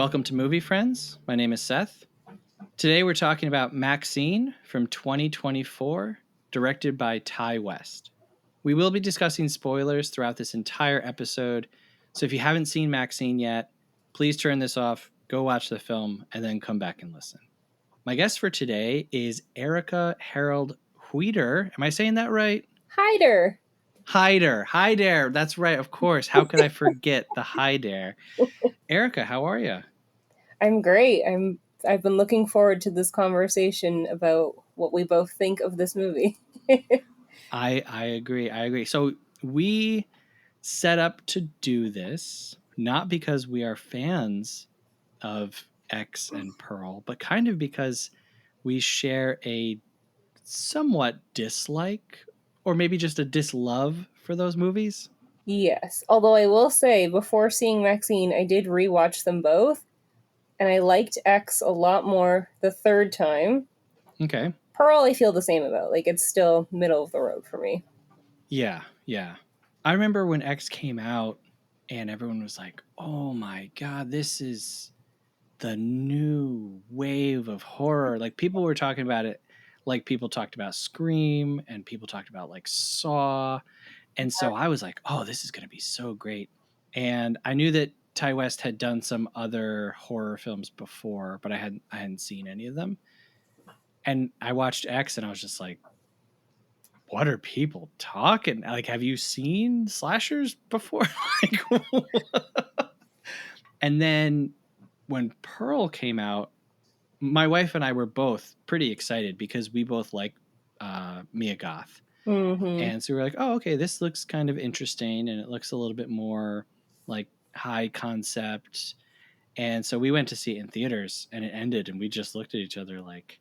welcome to Movie Friends. My name is Seth. Today we're talking about Maxxine from 2024, directed by Ty West. We will be discussing spoilers throughout this entire episode, so if you haven't seen Maxxine yet, please turn this off, go watch the film, and then come back and listen. My guest for today is Erica Harold Huiter. Am I saying that right? Hyder. Hi there. That's right, of course. How could I forget the hi there? Erica, how are you? I'm great. I've been looking forward to this conversation about what we both think of this movie. I agree. So we set up to do this not because we are fans of X and Pearl, but kind of because we share a somewhat dislike or maybe just a dislove for those movies. Yes. Although I will say, before seeing Maxine, I did rewatch them both, and I liked X a lot more the third time. Okay. Pearl, I feel the same about. Like, it's still middle of the road for me. Yeah. I remember when X came out and everyone was like, oh my God, this is the new wave of horror. Like people were talking about it like people talked about Scream and people talked about like Saw. And so I was like, oh, this is going to be so great. And I knew that Ty West had done some other horror films before, but I hadn't seen any of them. And I watched X and I was just like, what are people talking? Like, have you seen slashers before? Like, and then when Pearl came out, my wife and I were both pretty excited because we both like Mia Goth. Mm-hmm. And so we were like, oh, okay, this looks kind of interesting. And it looks a little bit more like high concept. And so we went to see it in theaters and it ended. And we just looked at each other like,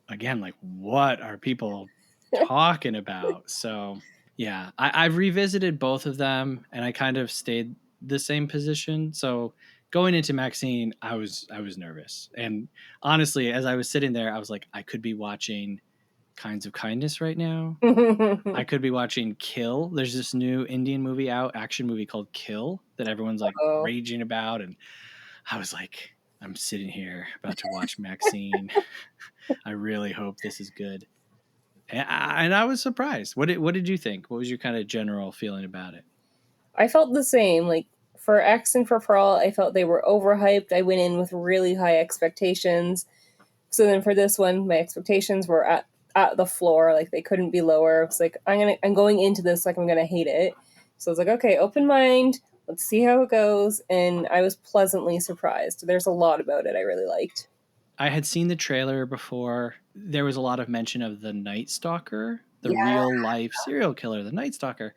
again, like, what are people talking about? So, yeah, I've revisited both of them and I kind of stayed the same position. So going into Maxine, I was nervous. And honestly, as I was sitting there, I was like, I could be watching Kinds of Kindness right now. I could be watching Kill. There's this new Indian movie out, action movie called Kill that everyone's like raging about. And I was like, I'm sitting here about to watch Maxine. I really hope this is good. And I was surprised. What did you think? What was your kind of general feeling about it? I felt the same. Like, for X and for Pearl, I felt they were overhyped. I went in with really high expectations. So then for this one, my expectations were at the floor. Like, they couldn't be lower. It's like, I'm going into this like I'm gonna hate it. So I was like, okay, open mind. Let's see how it goes. And I was pleasantly surprised. There's a lot about it I really liked. I had seen the trailer before. There was a lot of mention of the Night Stalker, the Yeah. real life serial killer, the Night Stalker.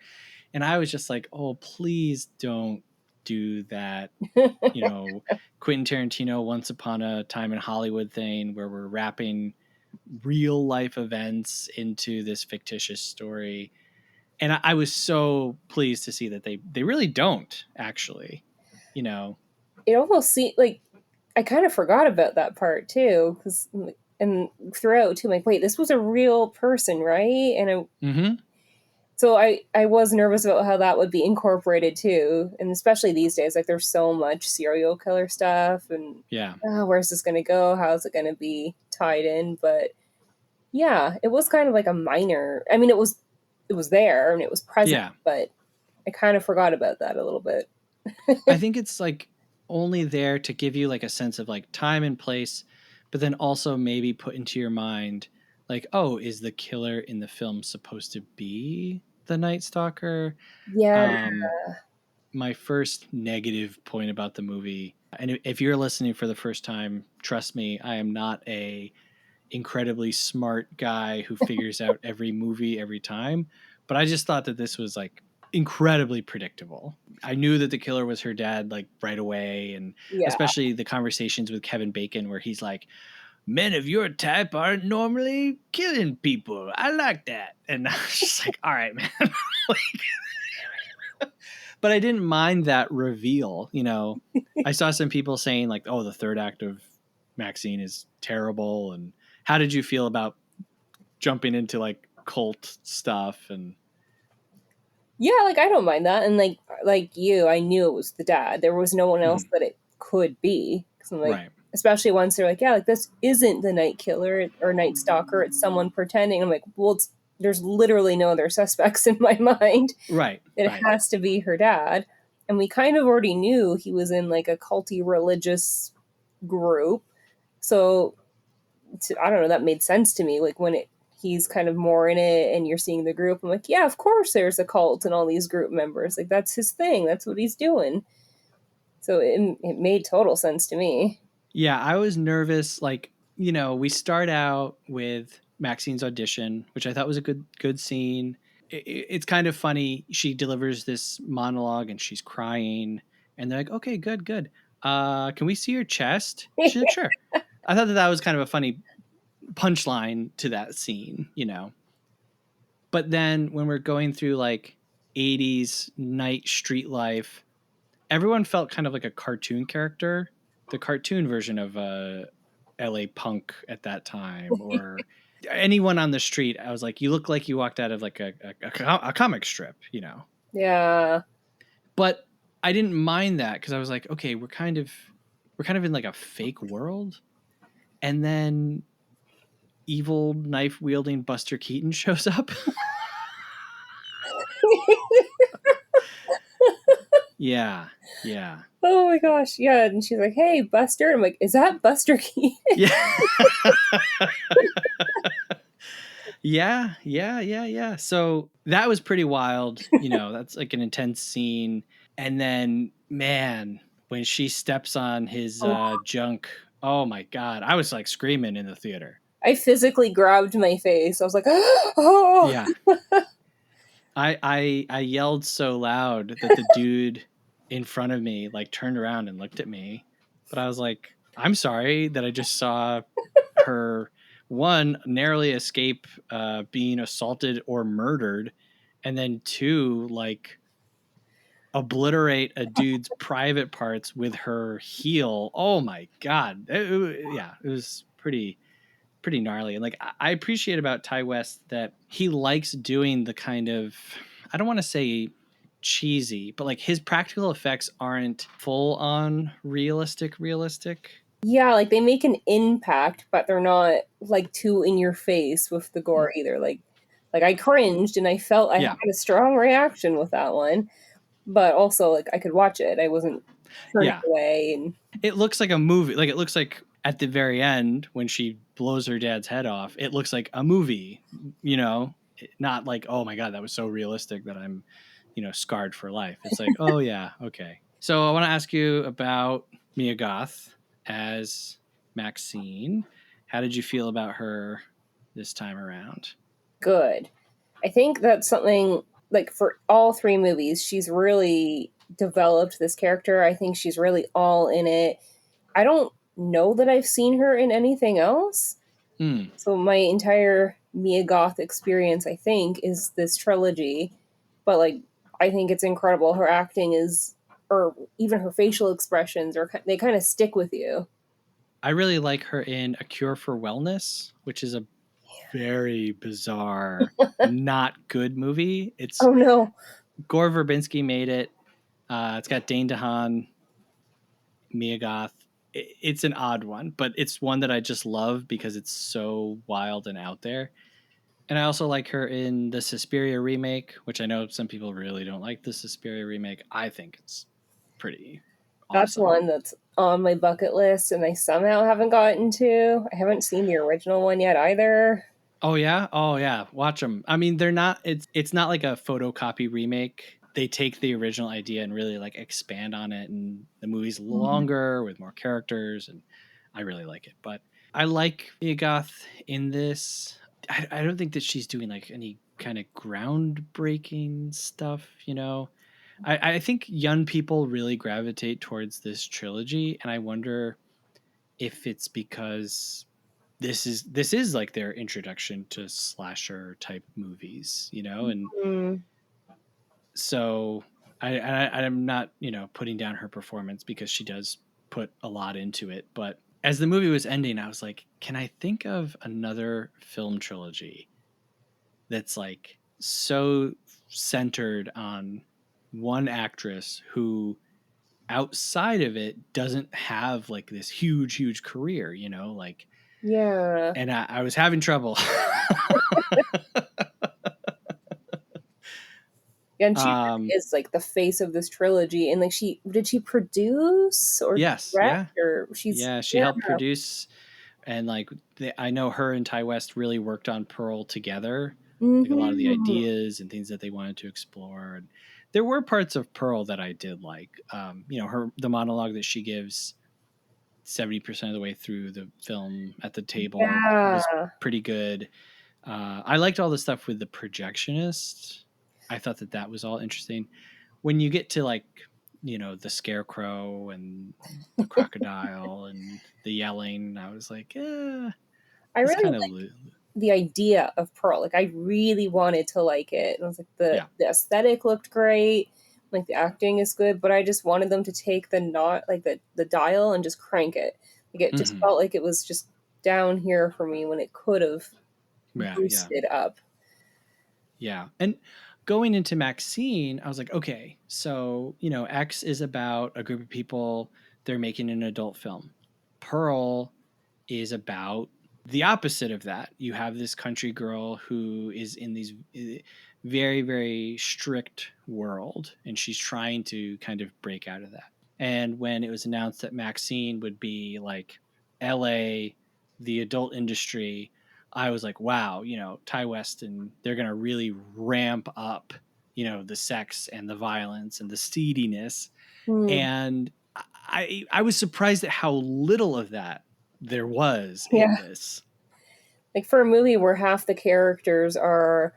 And I was just like, oh, please don't do that. You know, Quentin Tarantino Once Upon a Time in Hollywood thing where we're wrapping real life events into this fictitious story. And I was so pleased to see that they really don't actually, you know. It almost seemed like I kind of forgot about that part too, because and throughout too, I'm like, wait, this was a real person, right? And so I was nervous about how that would be incorporated too, and especially these days, like there's so much serial killer stuff, and Yeah, where's this going to go? How's it going to be tied in? But yeah, it was kind of like a minor. I mean, it was there and it was present, yeah. but I kind of forgot about that a little bit. I think it's like only there to give you like a sense of like time and place, but then also maybe put into your mind like, oh, is the killer in the film supposed to be the Night Stalker? Yeah. My first negative point about the movie, and if you're listening for the first time, trust me, I am not a incredibly smart guy who figures out every movie every time, but I just thought that this was like incredibly predictable. I knew that the killer was her dad like right away, and especially the conversations with Kevin Bacon where he's like, men of your type aren't normally killing people. I like that. And I was just like, all right, man. But I didn't mind that reveal. You know, I saw some people saying like, oh, the third act of Maxine is terrible. And how did you feel about jumping into like cult stuff? And Yeah, like I don't mind that, and like you, I knew it was the dad. There was no one else that could be. 'Cause I'm like, Right. especially once they're like, yeah, like this isn't the night killer or night stalker, it's someone pretending. I'm like, well, there's literally no other suspects in my mind. Right. It Right. has to be her dad. And we kind of already knew he was in like a culty religious group. So I don't know, that made sense to me. Like when he's kind of more in it and you're seeing the group, I'm like, yeah, of course there's a cult and all these group members. Like that's his thing. That's what he's doing. So it made total sense to me. Yeah, I was nervous. Like, we start out with Maxine's audition, which I thought was a good scene. It's kind of funny. She delivers this monologue and she's crying, and they're like, "Okay, good, good. Can we see your chest?" She's like, "Sure." I thought that was kind of a funny punchline to that scene. But then when we're going through like 80s night street life, everyone felt kind of like a cartoon character, the cartoon version of LA Punk at that time, or anyone on the street. I was like, you look like you walked out of like a comic strip. Yeah. But I didn't mind that because I was like, okay, we're kind of in like a fake world. And then evil knife wielding Buster Keaton shows up. Yeah. Yeah. Oh my gosh. Yeah. And she's like, hey, Buster. I'm like, is that Buster Keaton? Yeah. Yeah. So that was pretty wild. That's like an intense scene. And then, man, when she steps on his Oh, junk, oh my God, I was like screaming in the theater. I physically grabbed my face. I was like, oh. Yeah. I yelled so loud that the dude in front of me like turned around and looked at me. But I was like, I'm sorry that I just saw her, one, narrowly escape being assaulted or murdered, and then two, like obliterate a dude's private parts with her heel. Oh my God. It was pretty gnarly. And like I appreciate about Ty West that he likes doing the kind of, I don't want to say cheesy, but like his practical effects aren't full on realistic. Yeah, like they make an impact, but they're not like too in your face with the gore either. Like I cringed and I felt I had Yeah. a strong reaction with that one, but also like I could watch it. I wasn't turning Yeah. away and It looks like a movie. Like it looks like at the very end when she blows her dad's head off, it looks like a movie, not like, oh my God, that was so realistic that I'm, scarred for life. It's like, oh yeah, okay. So I want to ask you about Mia Goth as Maxine. How did you feel about her this time around? good. I think that's something like for all three movies, she's really developed this character. I think she's really all in it. I don't know that I've seen her in anything else. Mm, So my entire Mia Goth experience, I think, is this trilogy. But like, I think it's incredible. Her acting is, or even her facial expressions, or they kind of stick with you. I really like her in A Cure for Wellness, which is a very bizarre, not good movie. It's Oh no, Gore Verbinski made it. It's got Dane DeHaan, Mia Goth. It's an odd one, but it's one that I just love because it's so wild and out there. And I also like her in the Suspiria remake, which I know some people really don't like the Suspiria remake. I think it's pretty that's awesome. one that's on my bucket list, and I somehow haven't gotten to. I haven't seen the original one yet either. Oh yeah, watch them. I mean, they're not. It's not like a photocopy remake. They take the original idea and really like expand on it, and the movie's longer with more characters, and I really like it. But I like Mia Goth in this. I don't think that she's doing like any kind of groundbreaking stuff. I think young people really gravitate towards this trilogy, and I wonder if it's because this is like their introduction to slasher type movies, and Mm, so I'm not putting down her performance because she does put a lot into it, but as the movie was ending, I was like, can I think of another film trilogy that's like so centered on one actress who outside of it doesn't have like this huge career, like, Yeah. and I was having trouble. And she really is like the face of this trilogy. And like, she produce or Yes, direct, yeah, or she's, yeah. She yeah. helped produce, and like I know her and Ty West really worked on Pearl together, like a lot of the Mm-hmm. ideas and things that they wanted to explore. And there were parts of Pearl that I did like. The monologue that she gives 70% of the way through the film at the table was Yeah. pretty good. I liked all the stuff with the projectionist. I thought that was all interesting. When you get to like, the scarecrow and the crocodile and the yelling, I was like, I this really kind of, like the idea of Pearl. Like, I really wanted to like it. And I was like, yeah. the aesthetic looked great. Like, the acting is good, but I just wanted them to take the knot, like the dial, and just crank it. Like, it just Hmm. felt like it was just down here for me when it could have Yeah, yeah, boosted up. yeah. And going into Maxine, I was like, okay, so, X is about a group of people, they're making an adult film. Pearl is about the opposite of that. You have this country girl who is in these very, very strict world, and she's trying to kind of break out of that. And when it was announced that Maxine would be like LA, the adult industry, I was like, wow, Ty West, and they're going to really ramp up, the sex and the violence and the seediness. Hmm. And I was surprised at how little of that there was in Yeah. this. Like, for a movie where half the characters are,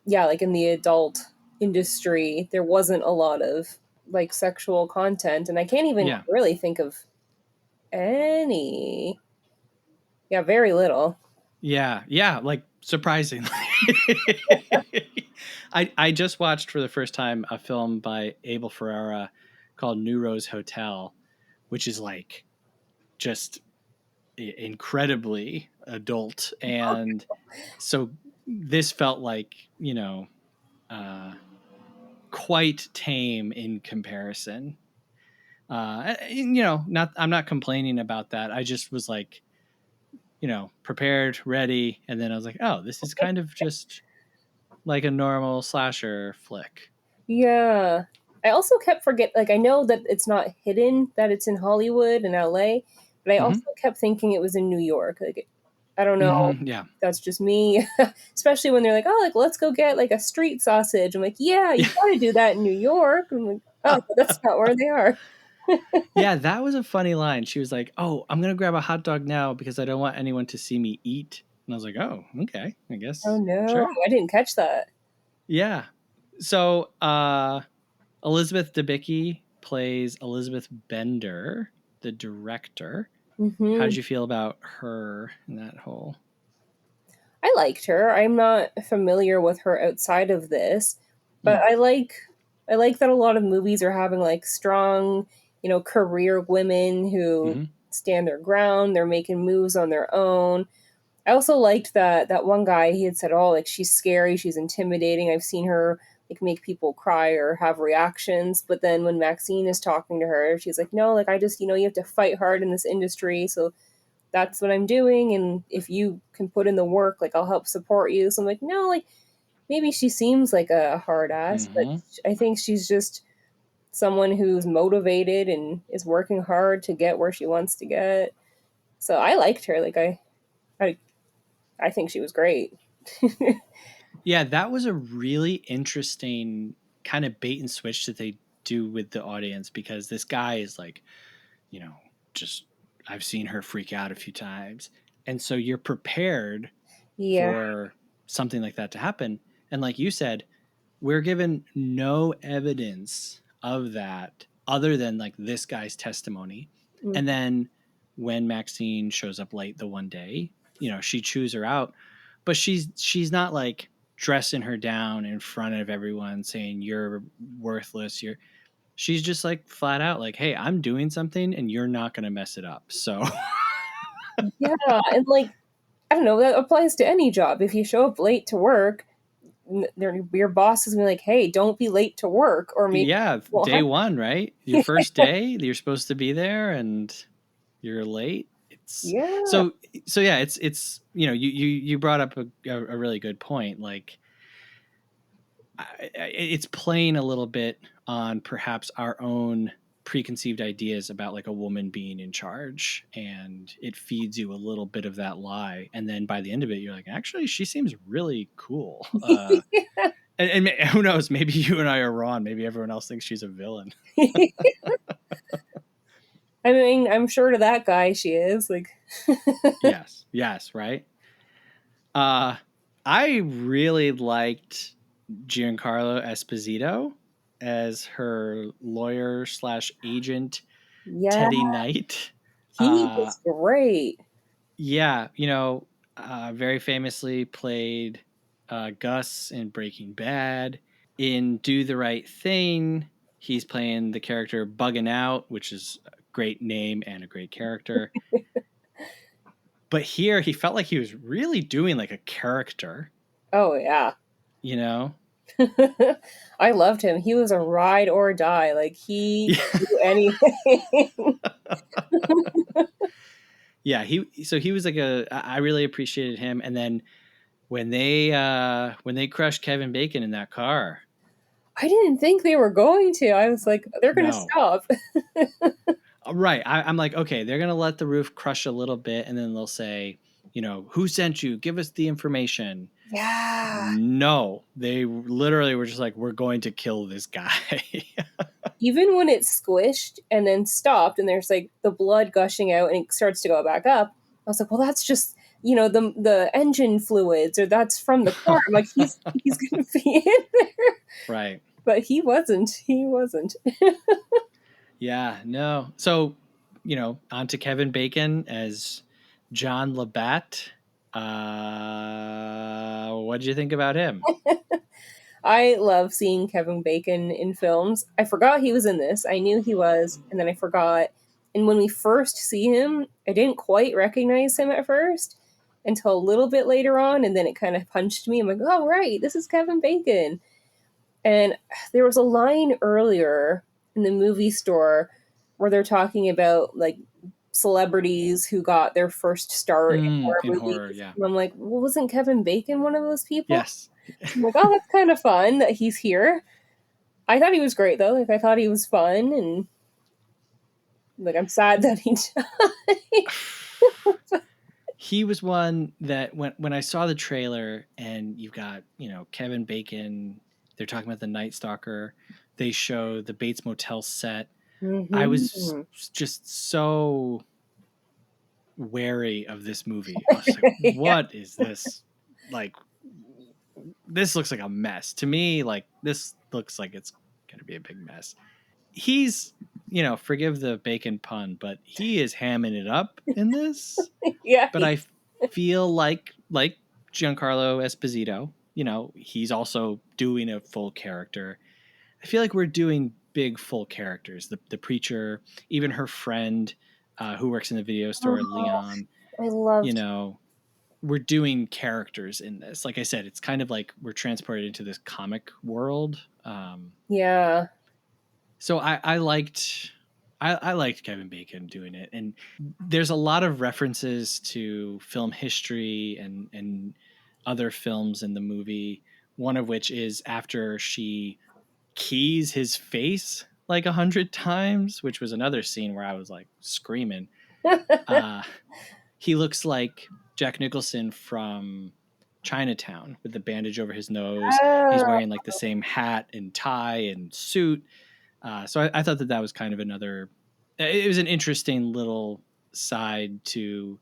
yeah, like in the adult industry, there wasn't a lot of like sexual content. And I can't even Yeah. really think of any. Yeah, very little. Yeah. Yeah. Like surprisingly. I just watched for the first time a film by Abel Ferrara called New Rose Hotel, which is like just incredibly adult. And so this felt like, uh, quite tame in comparison. Not I'm not complaining about that. I just was like, prepared, ready, and then I was like, oh, this is kind of just like a normal slasher flick. Yeah. I also kept forget like, I know that it's not hidden that it's in Hollywood and LA, but I Mm-hmm. also kept thinking it was in New York. Like, I don't know. Mm-hmm. Yeah. That's just me. Especially when they're like, "Oh, like let's go get like a street sausage." I'm like, "Yeah, you Yeah. got to do that in New York." I'm like, "Oh, but that's not where they are." Yeah, that was a funny line. She was like, "Oh, I'm gonna grab a hot dog now because I don't want anyone to see me eat." And I was like, "Oh, okay, I Oh guess no, sure." I didn't catch that. Yeah. So Elizabeth Debicki plays Elizabeth Bender, the director. How did Hmm. you feel about her in that whole? I liked her. I'm not familiar with her outside of this, but Mm. I like that a lot of movies are having like strong, career women who Mm-hmm. stand their ground. They're making moves on their own. I also liked that one guy, he had said, "Oh, like she's scary, she's intimidating. I've seen her like make people cry or have reactions." But then when Maxine is talking to her, she's like, "No, like I just, you have to fight hard in this industry. So that's what I'm doing. And if you can put in the work, like I'll help support you." So I'm like, no, like maybe she seems like a hard ass, but Mm-hmm. I think she's just someone who's motivated and is working hard to get where she wants to get. So I liked her. Like I, I think she was great. Yeah, that was a really interesting kind of bait and switch that they do with the audience because this guy is like, you know, just I've seen her freak out a few times. And so you're prepared Yeah. for something like that to happen. And like you said, we're given no evidence of that other than like this guy's testimony. Mm. And then when Maxine shows up late the one day, she chews her out, but she's not like dressing her down in front of everyone saying you're worthless. She's just like flat out like, hey, I'm doing something and you're not going to mess it up. So Yeah. And like, I don't know, that applies to any job. If you show up late to work, your boss is gonna be like, hey, don't be late to work, or maybe Yeah, day one, right? Your first day, you're supposed to be there, and you're late. It's yeah. so yeah. It's you brought up a really good point. Like, it's playing a little bit on perhaps our own preconceived ideas about like a woman being in charge, and it feeds you a little bit of that lie, and then by the end of it you're like, actually she seems really cool. And who knows, maybe you and I are wrong, maybe everyone else thinks she's a villain. I mean, I'm sure to that guy she is like. Yes, right. uh I really liked Giancarlo Esposito as her lawyer slash agent, Yeah, Teddy Knight. he was great. Yeah, very famously played Gus in Breaking Bad. In Do the Right Thing, he's playing the character Bugging Out, which is a great name and a great character. But here, he felt like he was really doing like a character, Oh yeah. you know? I loved him. He was a ride or die. Like he Yeah. could do anything. Yeah, he was like I really appreciated him. And then when they crushed Kevin Bacon in that car. I didn't think they were going to. I was like, they're gonna No. stop. Right. I'm like, okay, they're going to let the roof crush a little bit, and then they'll say, who sent you? Give us the information. Yeah. No, they literally were just like, we're going to kill this guy. Even when it squished and then stopped and there's like the blood gushing out and it starts to go back up, I was like, well, that's just the engine fluids, or that's from the car. I'm like, he's gonna be in there. Right. But he wasn't. He wasn't. Yeah, no. So, on to Kevin Bacon as John Labatt. What did you think about him? I love seeing Kevin Bacon in films. I forgot he was in this. I knew he was, and then I forgot. And when we first see him, I didn't quite recognize him at first until a little bit later on, and then it kind of punched me. I'm like, oh, right, this is Kevin Bacon. And there was a line earlier in the movie store where they're talking about like celebrities who got their first start in horror In horror, movies. yeah. And I'm like, well, wasn't Kevin Bacon one of those people? Yes. I'm like, oh, that's kind of fun that he's here. I thought he was great though. Like I thought he was fun, and like I'm sad that he died. He was one that when I saw the trailer and you've got, Kevin Bacon, they're talking about the Night Stalker, they show the Bates Motel set. I was Mm-hmm. just so wary of this movie. I was like, what is this? Like, this looks like a mess. To me, like, this looks like it's going to be a big mess. He's, forgive the bacon pun, but he is hamming it up in this. Yeah. But I feel like Giancarlo Esposito, he's also doing a full character. I feel like we're doing big full characters. The preacher, even her friend, who works in the video store, Leon. I loved. We're doing characters in this. Like I said, it's kind of like we're transported into this comic world. Yeah. So I liked Kevin Bacon doing it, and there's a lot of references to film history and other films in the movie. One of which is after she keys his face like 100 times, which was another scene where I was like screaming. He looks like Jack Nicholson from Chinatown with the bandage over his nose. He's wearing like the same hat and tie and suit. So I thought that was kind of another. It was an interesting little side to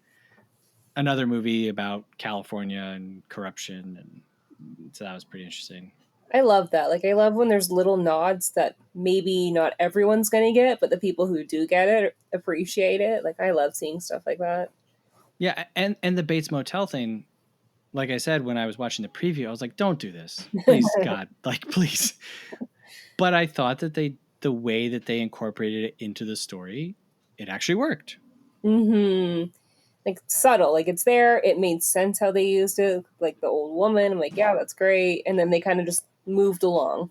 another movie about California and corruption, and so that was pretty interesting. I love that. Like I love when there's little nods that maybe not everyone's gonna get, but the people who do get it appreciate it. Like I love seeing stuff like that. Yeah, and the Bates Motel thing. Like I said, when I was watching the preview, I was like, "Don't do this, please, God, like please." But I thought that the way that they incorporated it into the story, it actually worked. Mm-hmm. like subtle, like it's there. It made sense how they used it, like the old woman. I'm like, yeah, that's great. And then they kind of just moved along.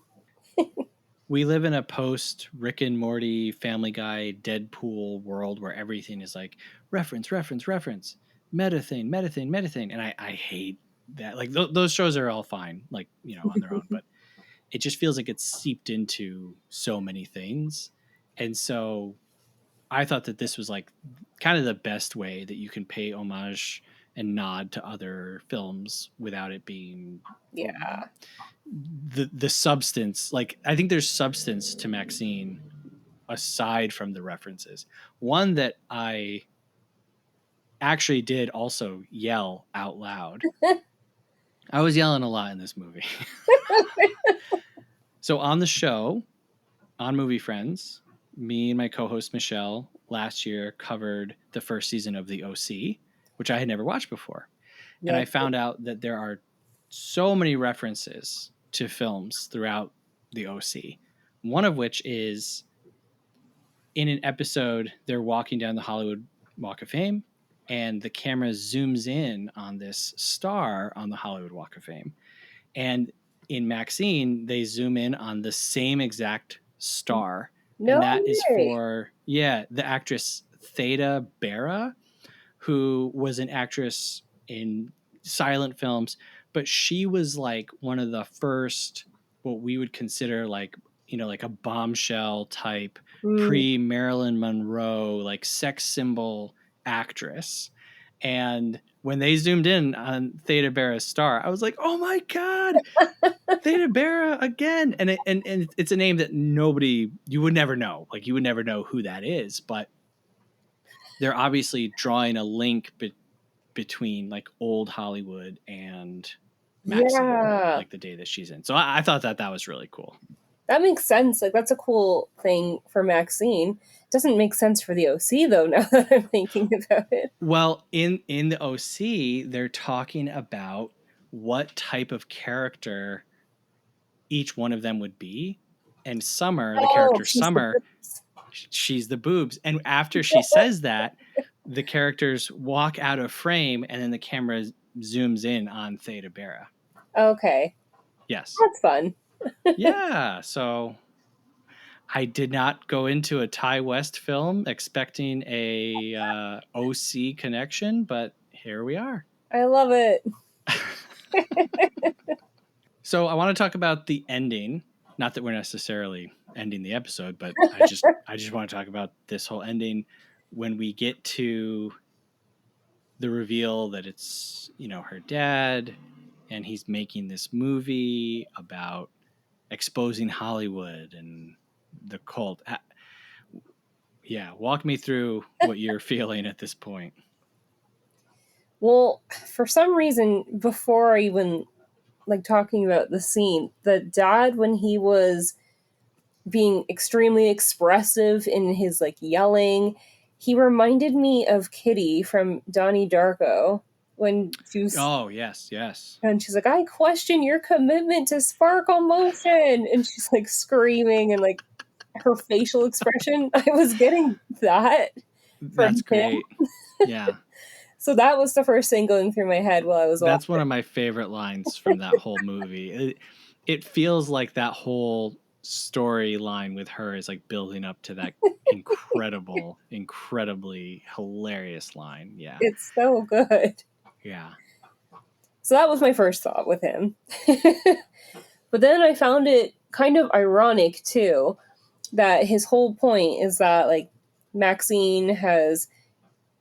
We live in a post Rick and Morty, Family Guy, Deadpool world where everything is like reference, reference, reference, meta thing, meta thing, meta thing, and I hate that. Like those shows are all fine, like on their own, but it just feels like it's seeped into so many things, and so I thought that this was like kind of the best way that you can pay homage and nod to other films without it being Yeah. the substance. Like I think there's substance to Maxine aside from the references. One that I actually did also yell out loud. I was yelling a lot in this movie. So on the show, on Movie Friends, me and my co-host Michelle last year covered the first season of The OC, which I had never watched before. And Yeah. I found out that there are so many references to films throughout The OC. One of which is in an episode, they're walking down the Hollywood Walk of Fame, and the camera zooms in on this star on the Hollywood Walk of Fame. And in Maxine, they zoom in on the same exact star. No And that is way. for, the actress Theda Bara, who was an actress in silent films, but she was like one of the first, what we would consider like, like a bombshell type pre Marilyn Monroe, like sex symbol actress. And when they zoomed in on Theda Bara's star, I was like, "Oh my god, Theda Bara again!" And it's a name that you would never know. Like you would never know who that is, but they're obviously drawing a link between like old Hollywood and Maxine, Yeah. like the day that she's in. So I thought that was really cool. That makes sense. Like that's a cool thing for Maxine. Doesn't make sense for the OC though, now that I'm thinking about it. Well, in the OC, they're talking about what type of character each one of them would be. And Summer, the character Summer, she's the boobs. And after she says that, the characters walk out of frame and then the camera zooms in on Theda Bara. Okay. Yes. That's fun. Yeah. So I did not go into a Ty West film expecting a OC connection, but here we are. I love it. So I want to talk about the ending. Not that we're necessarily ending the episode, but I just want to talk about this whole ending when we get to the reveal that it's, her dad, and he's making this movie about exposing Hollywood and the cult. Yeah, walk me through what you're feeling at this point. Well, for some reason, before I even like talking about the scene, the dad, when he was being extremely expressive in his like yelling, he reminded me of Kitty from Donnie Darko when she was. Oh, yes. And she's like, I question your commitment to sparkle motion. And she's like screaming and like her facial expression. I was getting that. That's great. Yeah. So that was the first thing going through my head while I was watching. That's one of my favorite lines from that whole movie. It feels like that whole storyline with her is like building up to that incredibly hilarious line. Yeah. It's so good. Yeah. So that was my first thought with him. But then I found it kind of ironic too, that his whole point is that like Maxine has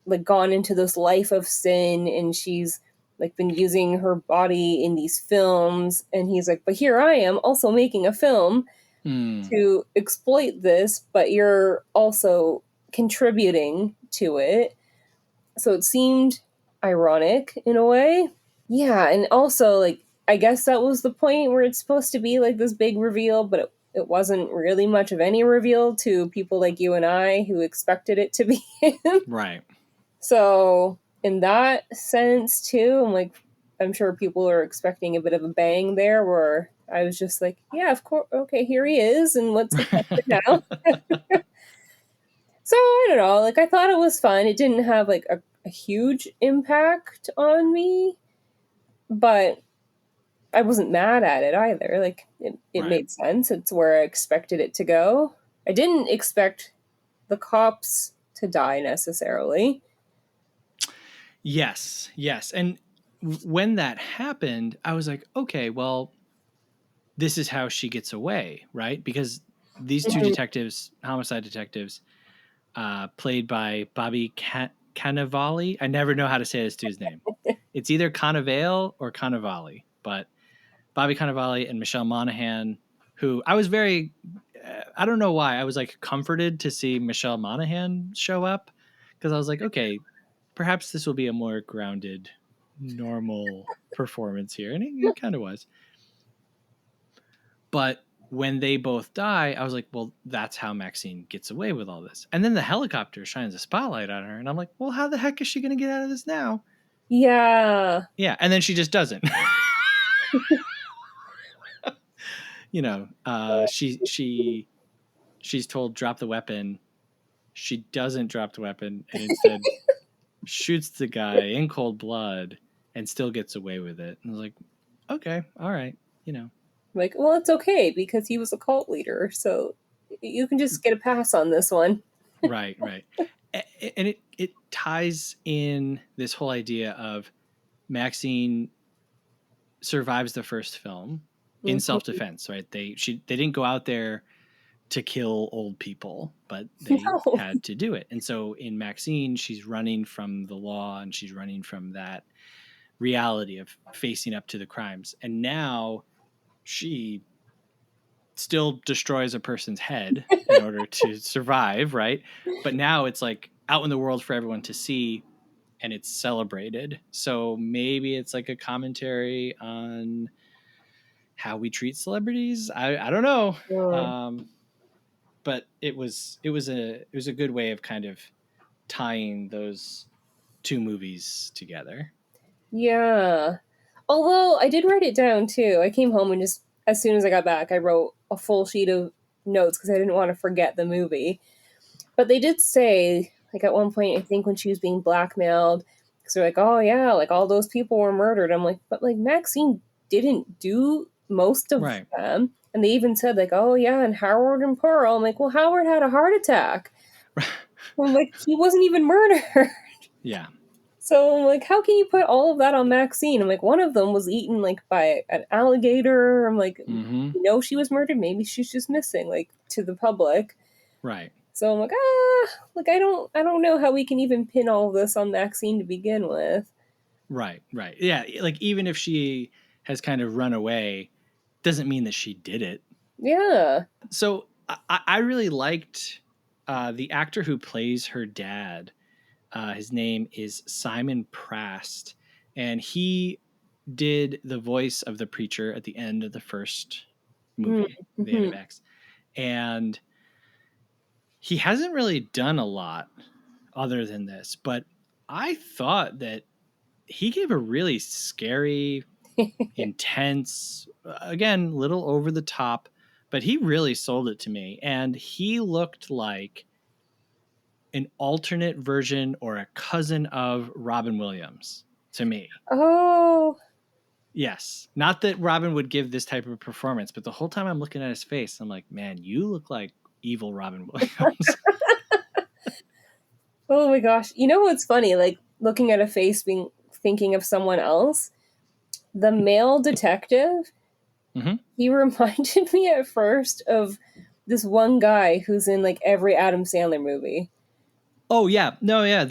like gone into this life of sin and she's like been using her body in these films, and he's like, but here I am also making a film to exploit this, but you're also contributing to it. So it seemed ironic in a way. Yeah, and also like I guess that was the point where it's supposed to be like this big reveal, but it wasn't really much of any reveal to people like you and I who expected it to be him. Right. So in that sense too, I'm sure people are expecting a bit of a bang there, where I was just like, yeah, of course, okay, here he is, and what's expected now? So I don't know, like I thought it was fun. It didn't have like a a huge impact on me, but I wasn't mad at it either. Like it Right. made sense. It's where I expected it to go. I didn't expect the cops to die necessarily. Yes, yes. And when that happened, I was like, okay, well, this is how she gets away, right? Because these two Mhm. detectives, homicide detectives, played by Bobby Cannavale. I never know how to say this dude's name. It's either Cannavale or Cannavale, but Bobby Cannavale and Michelle Monaghan, who I was very, I don't know why, I was like comforted to see Michelle Monaghan show up because I was like, okay, perhaps this will be a more grounded, normal performance here. And it kind of was. But when they both die, I was like, well, that's how Maxine gets away with all this. And then the helicopter shines a spotlight on her. And I'm like, well, how the heck is she going to get out of this now? Yeah. Yeah. And then she just doesn't. She's told drop the weapon. She doesn't drop the weapon and instead shoots the guy in cold blood and still gets away with it. And I was like, okay, all right, you know. Like, well, it's okay because he was a cult leader, so you can just get a pass on this one. Right, right. And it ties in this whole idea of Maxine survives the first film in Mhm. self-defense, right? They didn't go out there to kill old people, but they No. had to do it. And so in Maxine, she's running from the law and she's running from that reality of facing up to the crimes. And now she still destroys a person's head in order to survive, right? But now it's like out in the world for everyone to see and it's celebrated. So maybe it's like a commentary on how we treat celebrities. I don't know. Mm. But it was a good way of kind of tying those two movies together. Yeah. Although I did write it down too. I came home and just as soon as I got back, I wrote a full sheet of notes because I didn't want to forget the movie. But they did say, like at one point, I think when she was being blackmailed, because they're like, "Oh yeah, like all those people were murdered." I'm like, but like Maxine didn't do most of Right. them, and they even said like, "Oh yeah," and Howard and Pearl. I'm like, well, Howard had a heart attack. I'm like, he wasn't even murdered. Yeah. So I'm like, how can you put all of that on Maxine? I'm like, one of them was eaten like by an alligator. I'm like, Mm-hmm. you know, she was murdered. Maybe she's just missing, like to the public. Right. So I'm like, like I don't know how we can even pin all of this on Maxine to begin with. Right. Right. Yeah. Like even if she has kind of run away, doesn't mean that she did it. Yeah. So I really liked the actor who plays her dad. His name is Simon Prast, and he did the voice of the preacher at the end of the first movie, the end of Mm-hmm. X. And he hasn't really done a lot other than this, but I thought that he gave a really scary, intense, again, little over the top, but he really sold it to me. And he looked like an alternate version or a cousin of Robin Williams to me. Oh, Yes. Not that Robin would give this type of performance, but the whole time I'm looking at his face, I'm like, man, you look like evil Robin Williams. oh my gosh. You know what's funny? Like looking at a face being thinking of someone else. The male detective, Mm-hmm. he reminded me at first of this one guy who's in like every Adam Sandler movie. Oh yeah, no, yeah,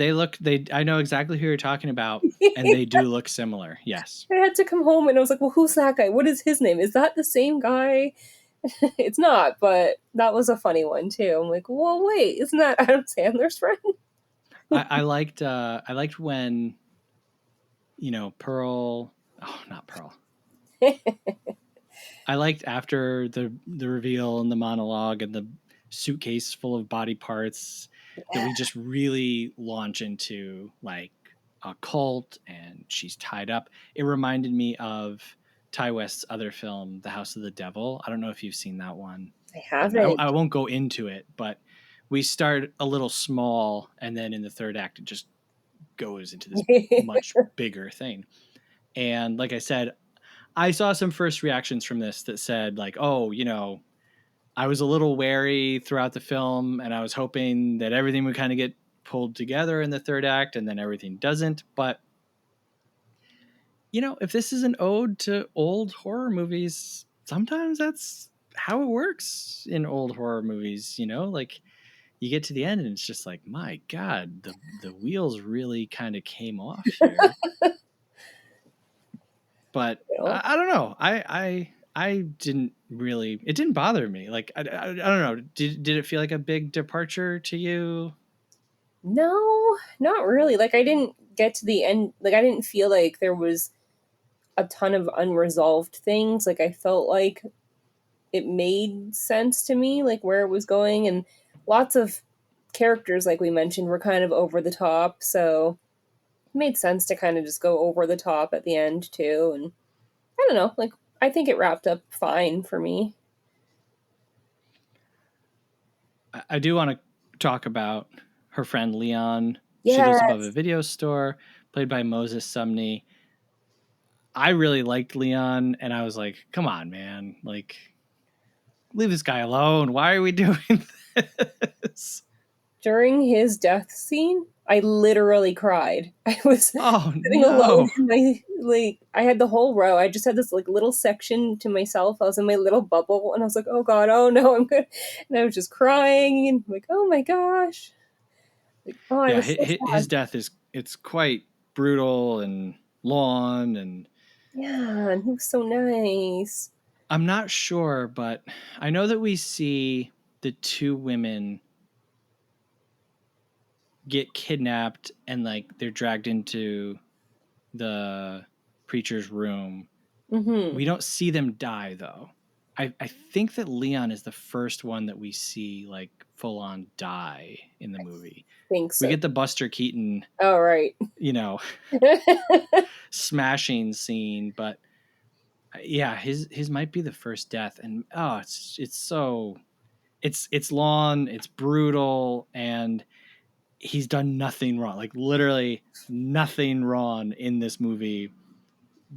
I know exactly who you're talking about, and they do look similar. Yes, I had to come home and I was like, well, who's that guy? What is his name? Is that the same guy? It's not, but that was a funny one too. I'm like, well, wait, isn't that Adam Sandler's friend? I liked when Pearl. Oh, not Pearl. I liked after the reveal and the monologue and the suitcase full of body parts that we just really launch into like a cult and she's tied up. It reminded me of Ty West's other film, The House of the Devil. I don't know if you've seen that one. I And I, haven't. I won't go into it, but we start a little small and then in the third act it just goes into this much bigger thing. And like I said, I saw some first reactions from this that said like, oh, you know, I was a little wary throughout the film and I was hoping that everything would kind of get pulled together in the third act and then everything doesn't. But, you know, if this is an ode to old horror movies, sometimes that's how it works in old horror movies, you know, like you get to the end and it's just like, my God, the wheels really kind of came off here. But You know? I don't know. I didn't really. It didn't bother me. Like I don't know. Did it feel like a big departure to you? No, not really. Like I didn't get to the end. Like I didn't feel like there was a ton of unresolved things. Like I felt like it made sense to me, like where it was going, and lots of characters, like we mentioned, were kind of over the top. So it made sense to kind of just go over the top at the end too. And I don't know. Like I think it wrapped up fine for me. I do want to talk about her friend Leon. She lives above a Yes. video store, played by Moses Sumney. I really liked Leon, and I was like, "Come on, man! Like, leave this guy alone. Why are we doing this?" During his death scene, I literally cried. I was Oh sitting alone no! in my, like, I had the whole row. I just had this like little section to myself. I was in my little bubble and I was like, oh God, oh no, I'm good. And I was just crying and like, oh my gosh. Like, oh, I Yeah, was so his sad. death is it's quite brutal and long, and Yeah, and he was so nice. I'm not sure, but I know that we see the two women get kidnapped and like they're dragged into the preacher's room. Mm-hmm. We don't see them die though. I think that Leon is the first one that we see like full on die in the movie. Think We so. get the Buster Keaton, Oh, right. you know, smashing scene, but yeah, his might be the first death, and oh, it's so it's long, it's brutal, and he's done nothing wrong, like literally nothing wrong in this movie.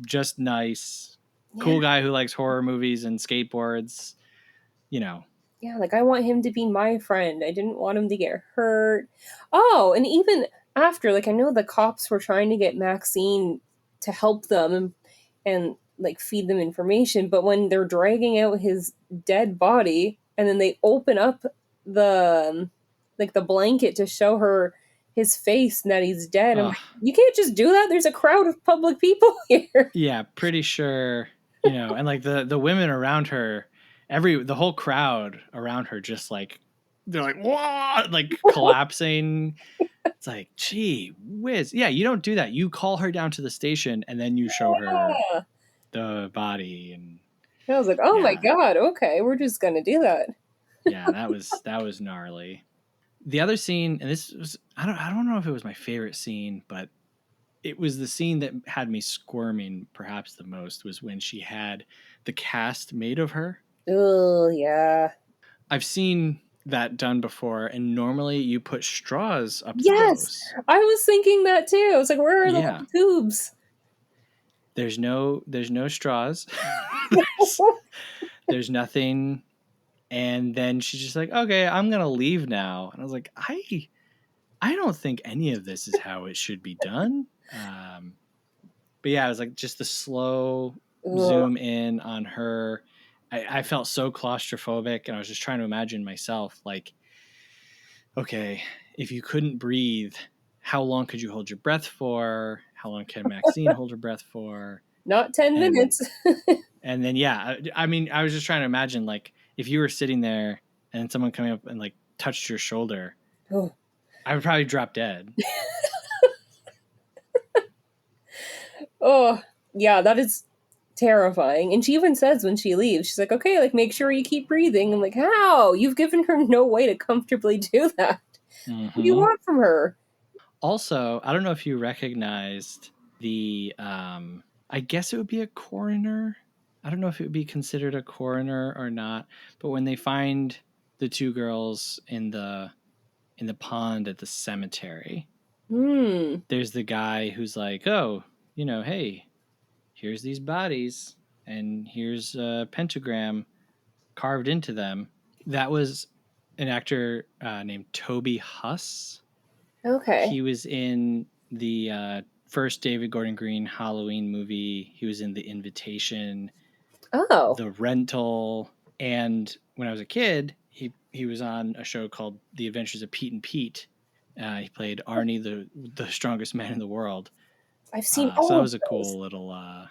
Just nice, Yeah. cool guy who likes horror movies and skateboards, you know. Yeah, like I want him to be my friend. I didn't want him to get hurt. Oh, and even after, like I know the cops were trying to get Maxine to help them and like feed them information, but when they're dragging out his dead body and then they open up the like the blanket to show her his face and that he's dead, I'm uh, like, you can't just do that. There's a crowd of public people here. yeah, pretty sure, you know, and like the women around her, the whole crowd around her just like they're like what, like collapsing. It's like, gee whiz. Yeah, you don't do that. You call her down to the station and then you show her Yeah. the body. And I was like, oh my yeah, God, okay, we're just gonna do that. yeah, that was gnarly. The other scene, and this was I don't know if it was my favorite scene, but it was the scene that had me squirming perhaps the most, was when she had the cast made of her. Oh, yeah. I've seen that done before, and normally you put straws up Yes, those. I was thinking that too. I was like, where are the Yeah, little tubes? there's no straws. there's nothing. And then she's just like, okay, I'm gonna leave now. And I was like, I don't think any of this is how it should be done. But yeah, it was like just the slow Ugh. zoom in on her. I felt so claustrophobic, and I was just trying to imagine myself like, okay, if you couldn't breathe, how long could you hold your breath for? How long can Maxine hold her breath for? Not 10 And minutes. and then yeah, I mean, I was just trying to imagine like if you were sitting there and someone coming up and like touched your shoulder, Oh. I would probably drop dead. Oh, yeah, that is terrifying. And she even says when she leaves, she's like, okay, like make sure you keep breathing. I'm like, how? You've given her no way to comfortably do that. What do you Hmm. want from her? Also, I don't know if you recognized the I guess it would be a coroner. I don't know if it would be considered a coroner or not, but when they find the two girls in the pond at the cemetery, Hmm. There's the guy who's like, oh, hey, here's these bodies, and here's a pentagram carved into them. That was an actor named Toby Huss. Okay. He was in the first David Gordon Green Halloween movie. He was in The Invitation, Oh. The Rental, and when I was a kid, he was on a show called The Adventures of Pete and Pete. He played Arnie, the strongest man in the world. I've seen So all that of was a those. cool little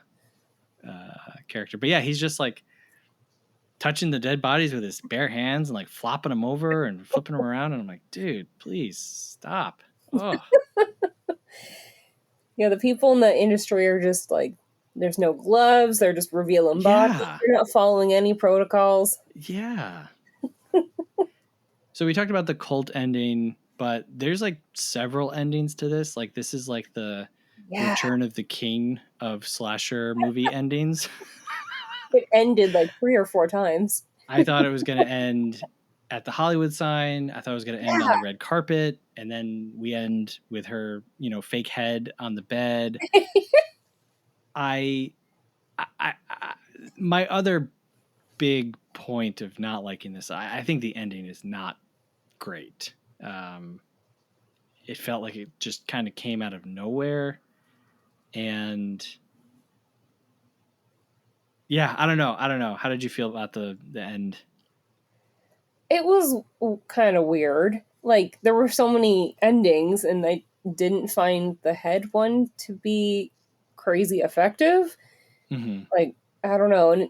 character. But yeah, he's just like touching the dead bodies with his bare hands and like flopping them over and flipping them around. And I'm like, dude, please stop. Oh, Yeah, the people in the industry are just like, there's no gloves. They're just revealing bodies. yeah. They're not following any protocols. Yeah. So we talked about the cult ending, but there's like several endings to this. Like this is like the Yeah. Return of the King of slasher movie endings. It ended like 3 or 4 times. I thought it was going to end at the Hollywood sign. I thought it was going to end on the red carpet, and then we end with her, fake head on the bed. I my other big point of not liking this, I think the ending is not great. It felt like it just kind of came out of nowhere, and yeah, I don't know. How did you feel about the end? It was kind of weird. Like, there were so many endings, and I didn't find the head one to be crazy effective. Mm-hmm. Like, I don't know. And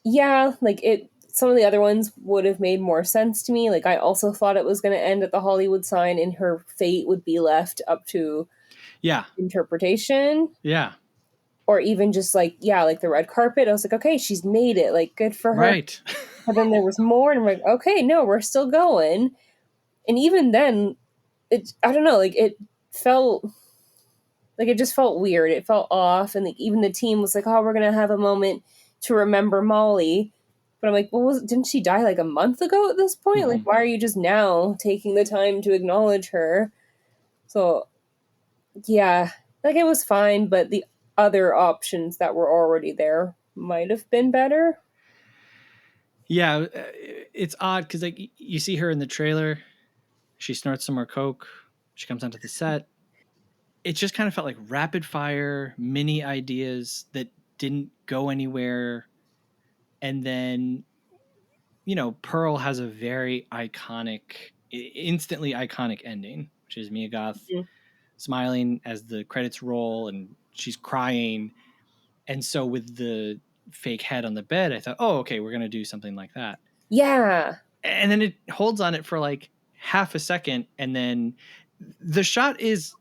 yeah, like some of the other ones would have made more sense to me. Like, I also thought it was going to end at the Hollywood sign and her fate would be left up to Yeah, interpretation, yeah, or even just like, yeah, like the red carpet. I was like, okay, she's made it. Like, good for her. right. But then there was more, and I'm like, okay, no, we're still going. And even then, I don't know, like it just felt weird. It felt off, and like, even the team was like, oh, we're gonna have a moment to remember Molly. But I'm like, well, didn't she die like a month ago at this point? Mm-hmm. Like, why are you just now taking the time to acknowledge her? So yeah, like, it was fine, but the other options that were already there might have been better. Yeah, it's odd because like you see her in the trailer, she snorts some more coke, she comes onto the set. It just kind of felt like rapid fire mini ideas that didn't go anywhere, and then Pearl has a very iconic, instantly iconic ending, which is Mia Goth Mhm. smiling as the credits roll and she's crying. And so with the fake head on the bed, I thought, oh, okay, we're going to do something like that. Yeah. And then it holds on it for like half a second. And then the shot is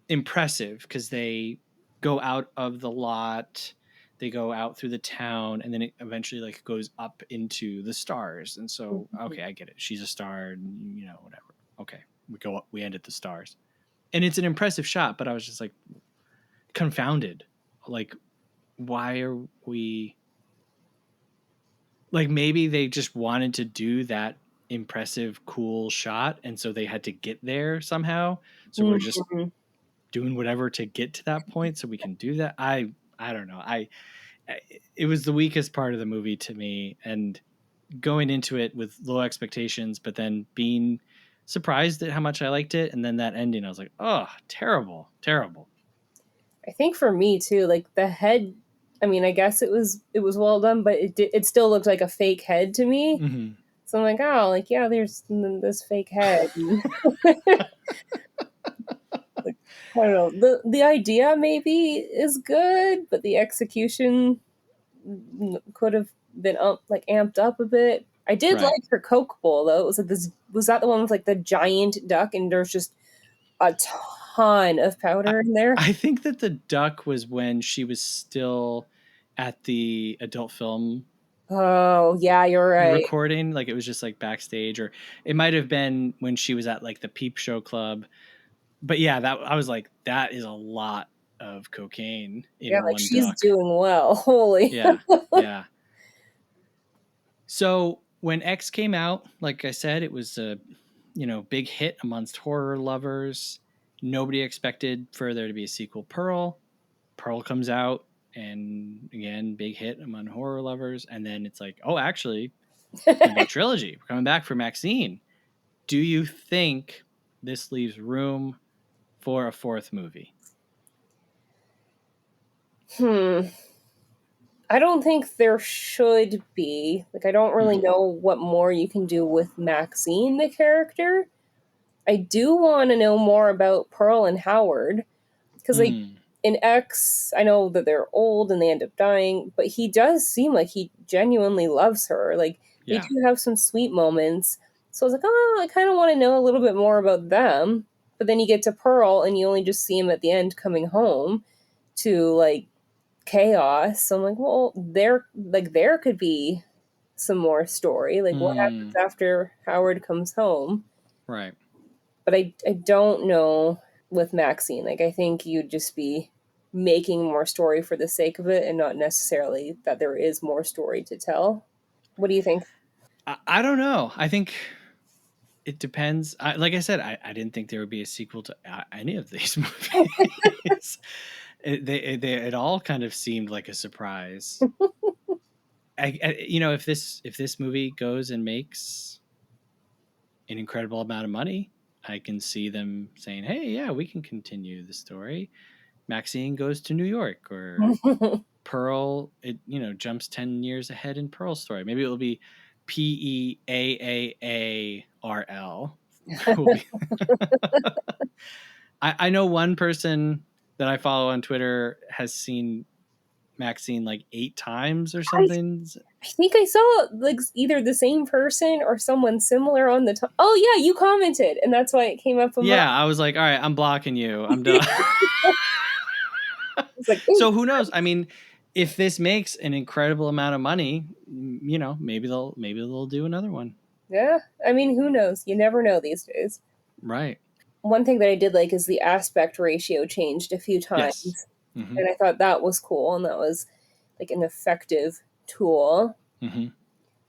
impressive because they go out of the lot, they go out through the town, and then it eventually like goes up into the stars. And so, Mhm. okay, I get it. She's a star, and whatever. Okay, we end at the stars, and it's an impressive shot. But I was just like confounded, like why are we like maybe they just wanted to do that impressive, cool shot, and so they had to get there somehow. So we're just Mhm. doing whatever to get to that point so we can do that. I don't know. It was the weakest part of the movie to me, and going into it with low expectations, but then being surprised at how much I liked it, and then that ending, I was like, oh, terrible, terrible. I think for me too, like the head. I mean, I guess it was well done, but it still looked like a fake head to me. Mm-hmm. So I'm like, oh, like, yeah, there's this fake head. Like, I don't know. The idea maybe is good, but the execution could have been like amped up a bit. I did Right. like her Coke bowl though. It was like this. Was that the one with like the giant duck, and there's just a ton of I, powder in there? I think that the duck was when she was still at the adult film Oh yeah, you're right. recording, like it was just like backstage, or it might have been when she was at like the Peep Show Club. But yeah, that I was like, that is a lot of cocaine Yeah, in like one she's duck. doing well. Holy. Yeah, yeah. So when X came out, like I said, it was a big hit amongst horror lovers. Nobody expected for there to be a sequel. Pearl comes out, and again, big hit among horror lovers. And then it's like, oh, actually, it's going to be a trilogy. We're coming back for Maxine. Do you think this leaves room for a fourth movie? I don't think there should be. Like, I don't really know what more you can do with Maxine, the character. I do want to know more about Pearl and Howard. Because, like, in X, I know that they're old and they end up dying, but he does seem like he genuinely loves her. Like, they do have some sweet moments. So I was like, oh, I kind of want to know a little bit more about them. But then you get to Pearl and you only just see him at the end coming home to, like, chaos. So I'm like, well, there could be some more story. Like, what happens after Howard comes home? Right. But I don't know with Maxine. Like, I think you'd just be making more story for the sake of it and not necessarily that there is more story to tell. What do you think? I don't know. I think it depends. Like I said, I didn't think there would be a sequel to any of these movies. It all kind of seemed like a surprise. If this movie goes and makes an incredible amount of money, I can see them saying, "Hey, yeah, we can continue the story." Maxine goes to New York, or Pearl, jumps 10 years ahead in Pearl's story. Maybe it'll be PEAAARL. I know one person that I follow on Twitter has seen Maxine like 8 times or something. I think I saw like either the same person or someone similar on the top. Oh yeah, you commented, and that's why it came up. I was like, all right, I'm blocking you. I'm done. Like, so who knows? I mean, if this makes an incredible amount of money, maybe they'll do another one. Yeah, I mean, who knows? You never know these days. Right. One thing that I did like is the aspect ratio changed a few times. Yes. Mm-hmm. And I thought that was cool, and that was like an effective tool. Mm-hmm.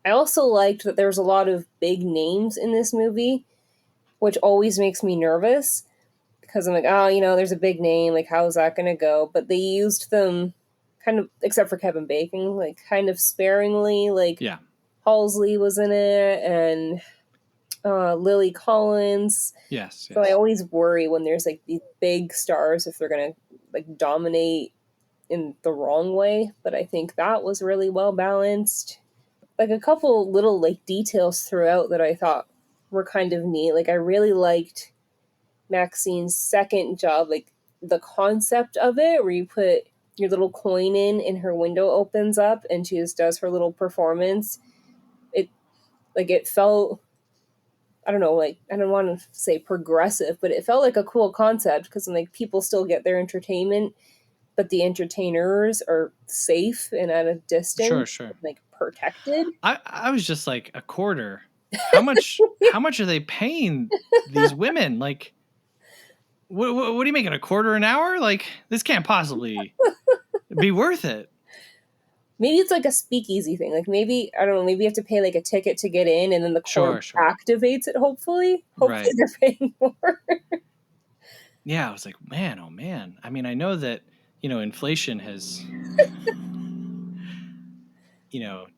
I also liked that there was a lot of big names in this movie, which always makes me nervous because I'm like, oh, there's a big name, like how's that going to go? But they used them kind of, except for Kevin Bacon, like kind of sparingly. Like, yeah, Halsey was in it, and Lily Collins. Yes. So I always worry when there's like these big stars if they're gonna like dominate in the wrong way. But I think that was really well balanced. Like a couple little like details throughout that I thought were kind of neat. Like I really liked Maxine's second job, like the concept of it, where you put your little coin in and her window opens up and she just does her little performance. It felt, I don't know, like, I don't want to say progressive, but it felt like a cool concept because, like, people still get their entertainment, but the entertainers are safe and at a distance, sure, like, protected. I was just like, a quarter. How much? How much are they paying these women? Like, what are you making, a quarter an hour? Like, this can't possibly be worth it. Maybe it's like a speakeasy thing. Like maybe, I don't know, maybe you have to pay like a ticket to get in and then the court activates it, hopefully. Hopefully they're paying more. Yeah, I was like, man, oh man. I mean, I know that, inflation has,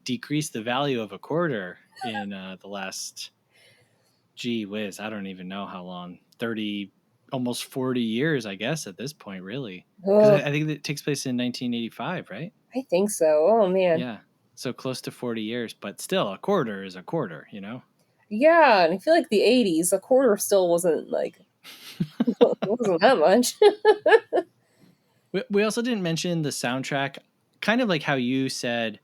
decreased the value of a quarter in the last, gee whiz, I don't even know how long, 30, almost 40 years, I guess, at this point, really. Because I think it takes place in 1985, right? I think so. Oh, man. Yeah. So close to 40 years, but still, a quarter is a quarter, Yeah, and I feel like the 80s, a quarter still wasn't like, wasn't that much. We also didn't mention the soundtrack, kind of like how you said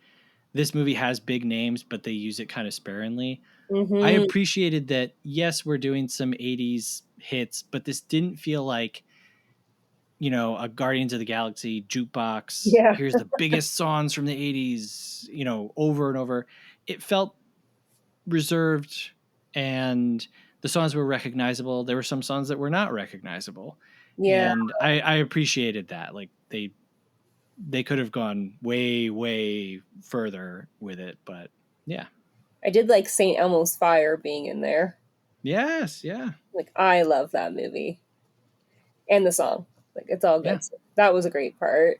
this movie has big names, but they use it kind of sparingly. Mm-hmm. I appreciated that, yes, we're doing some 80s hits, but this didn't feel like, a Guardians of the Galaxy jukebox. Yeah. Here's the biggest songs from the 80s, over and over. It felt reserved, and the songs were recognizable. There were some songs that were not recognizable. Yeah. And I appreciated that. Like they could have gone way, way further with it, but yeah. I did like St. Elmo's Fire being in there. Yes, yeah. Like, I love that movie. And the song. Like, it's all Yeah. good. So that was a great part.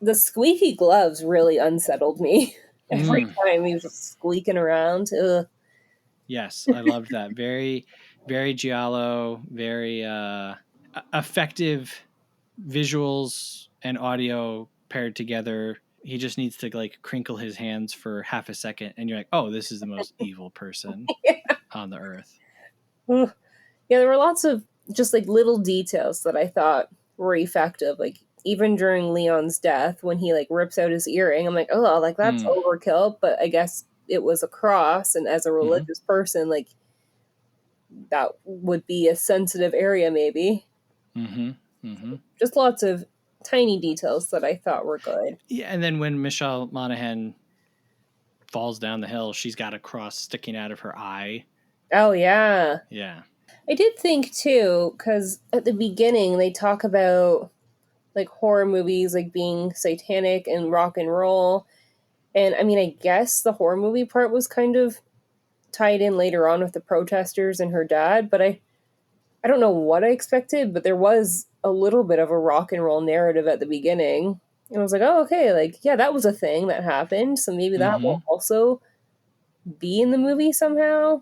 The squeaky gloves really unsettled me. Every time he was just squeaking around. Ugh. Yes, I loved that. Very, very giallo, very effective visuals and audio paired together. He just needs to like crinkle his hands for half a second, and you're like, oh, this is the most evil person on the earth. Ugh. Yeah, there were lots of just like little details that I thought were effective. Like even during Leon's death, when he like rips out his earring, I'm like, oh, like that's overkill. But I guess it was a cross, and as a religious person, like that would be a sensitive area, maybe. Just lots of tiny details that I thought were good. Yeah, and then when Michelle Monaghan falls down the hill, she's got a cross sticking out of her eye. Oh yeah. Yeah. I did think too, because at the beginning they talk about like horror movies like being satanic and rock and roll. And I mean, I guess the horror movie part was kind of tied in later on with the protesters and her dad, but I don't know what I expected, but there was a little bit of a rock and roll narrative at the beginning. And I was like, oh, okay, like, yeah, that was a thing that happened. So maybe that will also be in the movie somehow,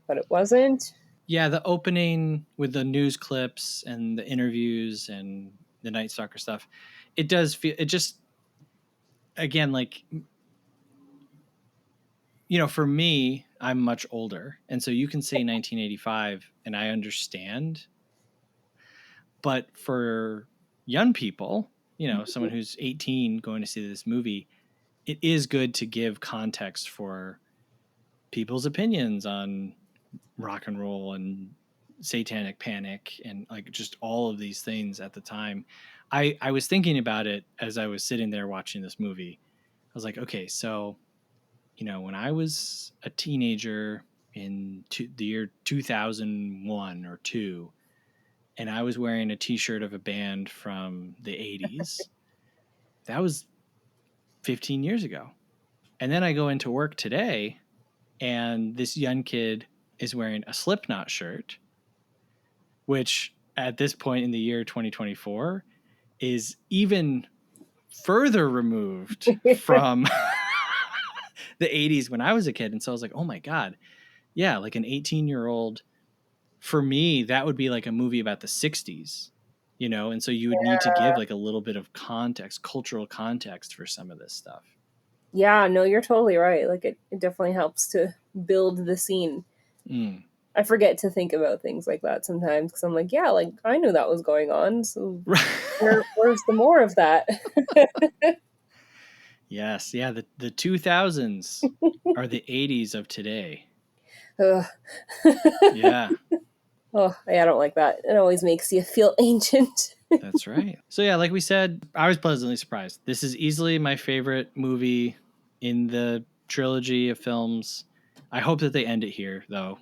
but it wasn't. Yeah, the opening with the news clips and the interviews and the Night Stalker stuff, it does feel, it just, again, like, you know, for me, I'm much older. And so you can say 1985 and I understand. But for young people, you know, someone who's 18 going to see this movie, it is good to give context for people's opinions on rock and roll and satanic panic and like just all of these things at the time. I was thinking about it as I was sitting there watching this movie. I was like, okay, so, you know, when I was a teenager in the year 2001 or 2, and I was wearing a t-shirt of a band from the 80s, that was 15 years ago. And then I go into work today and this young kid is wearing a Slipknot shirt, which at this point in the year 2024 is even further removed from the 80s when I was a kid. And so I was like, oh my God, yeah, like an 18-year-old, for me, that would be like a movie about the 60s, you know? And so you would need to give like a little bit of context, cultural context for some of this stuff. Yeah, no, you're totally right. Like it definitely helps to build the scene. I forget to think about things like that sometimes because I'm like, yeah, like I knew that was going on. So where's the more of that? Yes. Yeah. The 2000s are the 80s of today. Yeah. Oh, I don't like that. It always makes you feel ancient. That's right. So yeah, like we said, I was pleasantly surprised. This is easily my favorite movie in the trilogy of films. I hope that they end it here, though.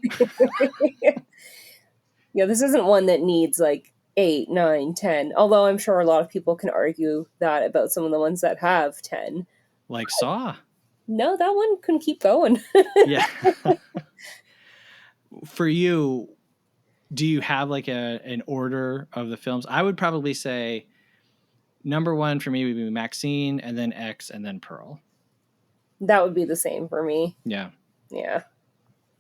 Yeah, this isn't one that needs like 8, 9, 10. Although I'm sure a lot of people can argue that about some of the ones that have 10. Like Saw. No, that one couldn't keep going. Yeah. For you, do you have like an order of the films? I would probably say number 1 for me would be Maxine, and then X, and then Pearl. That would be the same for me. Yeah. Yeah.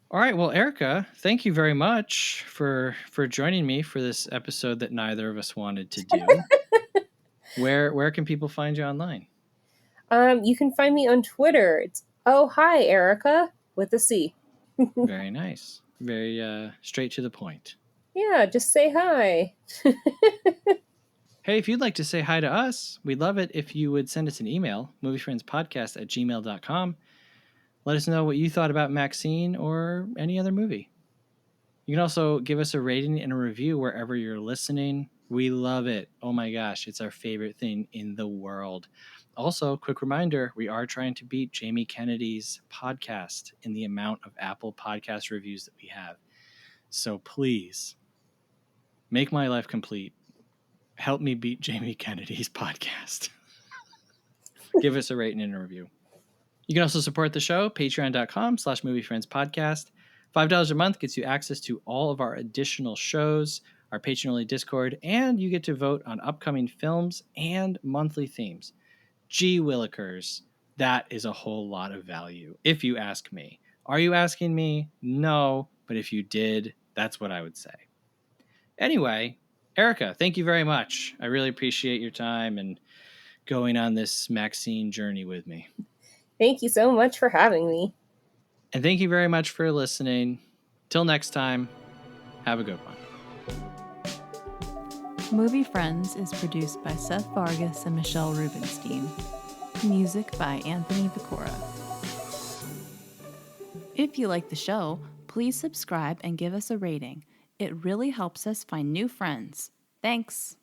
All right. Well, Erica, thank you very much for joining me for this episode that neither of us wanted to do. Where can people find you online? You can find me on Twitter. It's hi Erica with a C. Very nice. Very straight to the point. Yeah, just say hi. Hey, if you'd like to say hi to us, we'd love it if you would send us an email, moviefriendspodcast@gmail.com. Let us know what you thought about Maxine or any other movie. You can also give us a rating and a review wherever you're listening. We love it. Oh my gosh, it's our favorite thing in the world. Also, quick reminder, we are trying to beat Jamie Kennedy's podcast in the amount of Apple Podcast reviews that we have. So please, make my life complete. Help me beat Jamie Kennedy's podcast. Give us a rating and a review. You can also support the show, patreon.com/moviefriendspodcast. $5 a month gets you access to all of our additional shows, our patron-only Discord, and you get to vote on upcoming films and monthly themes. Gee willikers, that is a whole lot of value, if you ask me. Are you asking me? No, but if you did, that's what I would say. Anyway, Erica, thank you very much. I really appreciate your time and going on this Maxine journey with me. Thank you so much for having me. And thank you very much for listening. Till next time, have a good one. Movie Friends is produced by Seth Vargas and Michelle Rubenstein. Music by Anthony Vicora. If you like the show, please subscribe and give us a rating. It really helps us find new friends. Thanks!